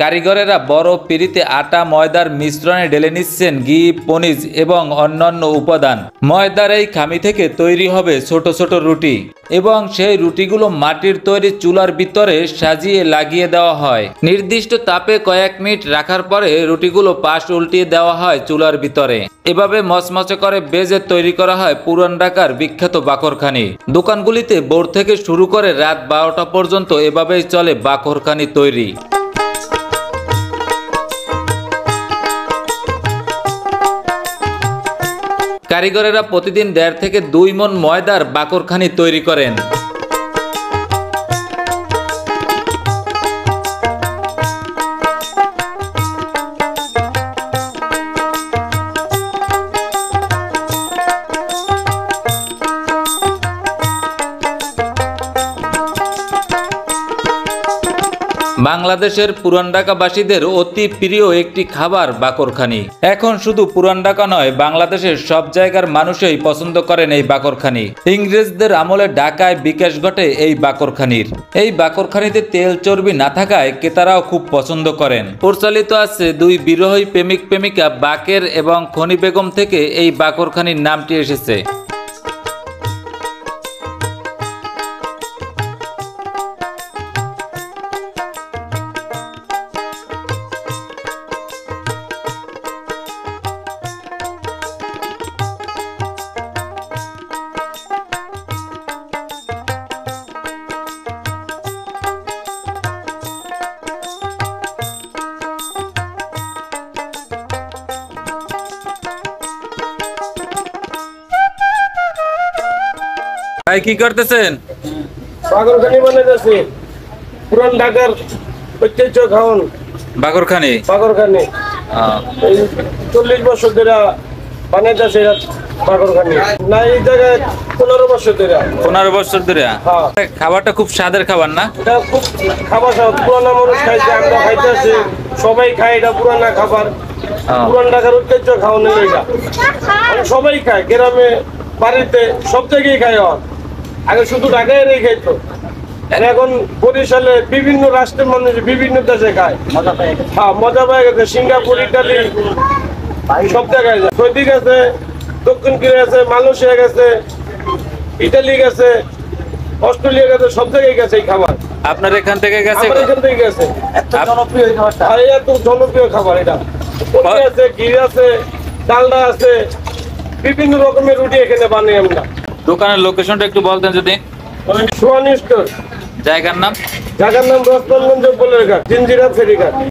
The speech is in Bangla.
কারিগরেরা বড় পিঁড়িতে আটা ময়দার মিশ্রণে ঢেলে নিচ্ছেন ঘি, পনিজ এবং অন্যান্য উপাদান। ময়দার এই খামি থেকে তৈরি হবে ছোট ছোট রুটি এবং সেই রুটিগুলো মাটির তৈরি চুলার ভিতরে সাজিয়ে লাগিয়ে দেওয়া হয়। নির্দিষ্ট তাপে কয়েক মিনিট রাখার পরে রুটিগুলো পাশ উল্টিয়ে দেওয়া হয় চুলার ভিতরে। এভাবে মচমচে করে বেজে তৈরি করা হয় পুরান ঢাকার বিখ্যাত বাকরখানি। দোকানগুলিতে ভোর থেকে শুরু করে রাত 12টা পর্যন্ত এভাবেই চলে বাকরখানি তৈরি। কারিগরেরা প্রতিদিন 1.5 থেকে 2 মণ ময়দার বাকরখানি তৈরি করেন। বাংলাদেশের পুরান ঢাকাবাসীদের অতি প্রিয় একটি খাবার বাকরখানি। এখন শুধু পুরান ঢাকা নয়, বাংলাদেশের সব জায়গার মানুষই পছন্দ করেন এই বাকরখানি। ইংরেজদের আমলে ঢাকায় বিকাশ ঘটে এই বাকরখানির। এই বাকরখানিতে তেল চর্বি না থাকায় ক্রেতারাও খুব পছন্দ করেন। প্রচলিত আছে 2 বিরোহী প্রেমিক প্রেমিকা বাকের এবং খনি বেগম থেকে এই বাকরখানির নামটি এসেছে। ভাই কি করতেছেন? বাকরখানি বানাইতেছি। পুরান ঢাকার ঐতিহ্য খাওন বাকরখানি। এই 40 বছর ধরে বানাইতেছি বাকরখানি। না এই জায়গায় 15 বছর ধরে। 15 বছর ধরে? হ্যাঁ। খাবারটা খুব স্বাদের খাবার না? এটা খুব খাবার পুরানা মানুষ খাইছে, আমরা খাইতেছি, সবাই খায়। এটা পুরানা খাবার, পুরান ঢাকার ঐতিহ্য খাওয়ানো। এটা সবাই খায়, গ্রামে বাড়িতে সব জায়গায় খায়। আগে শুধু ঢাকায় খাইতো, এখন বরিশালে বিভিন্ন রাষ্ট্রের মানুষ বিভিন্ন দেশে খায়। হ্যাঁ, মজা পায় গেছে। সিঙ্গাপুর, ইটালি সব জায়গায় যায়। সৌদি গেছে, দক্ষিণ কোরিয়া গেছে, মালয়েশিয়া গেছে, ইটালি গেছে, অস্ট্রেলিয়া গেছে, সব জায়গায় গেছে এই খাবার। আপনার এখান থেকে গেছে? এখান থেকে গেছে। এত জনপ্রিয় এই খাবারটা। এত জনপ্রিয় খাবার এটা। পনির আছে, ঘি আছে, ডালডা আছে, বিভিন্ন রকমের রুটি এখানে বানাই আমরা। দোকানের লোকেশনটা একটু বলতেন যদি। সোহানি স্টোর। জায়গার নাম? জায়গার নাম রসগঞ্জ, বলের ঘাট, জিঞ্জিরা ফেরিঘাট।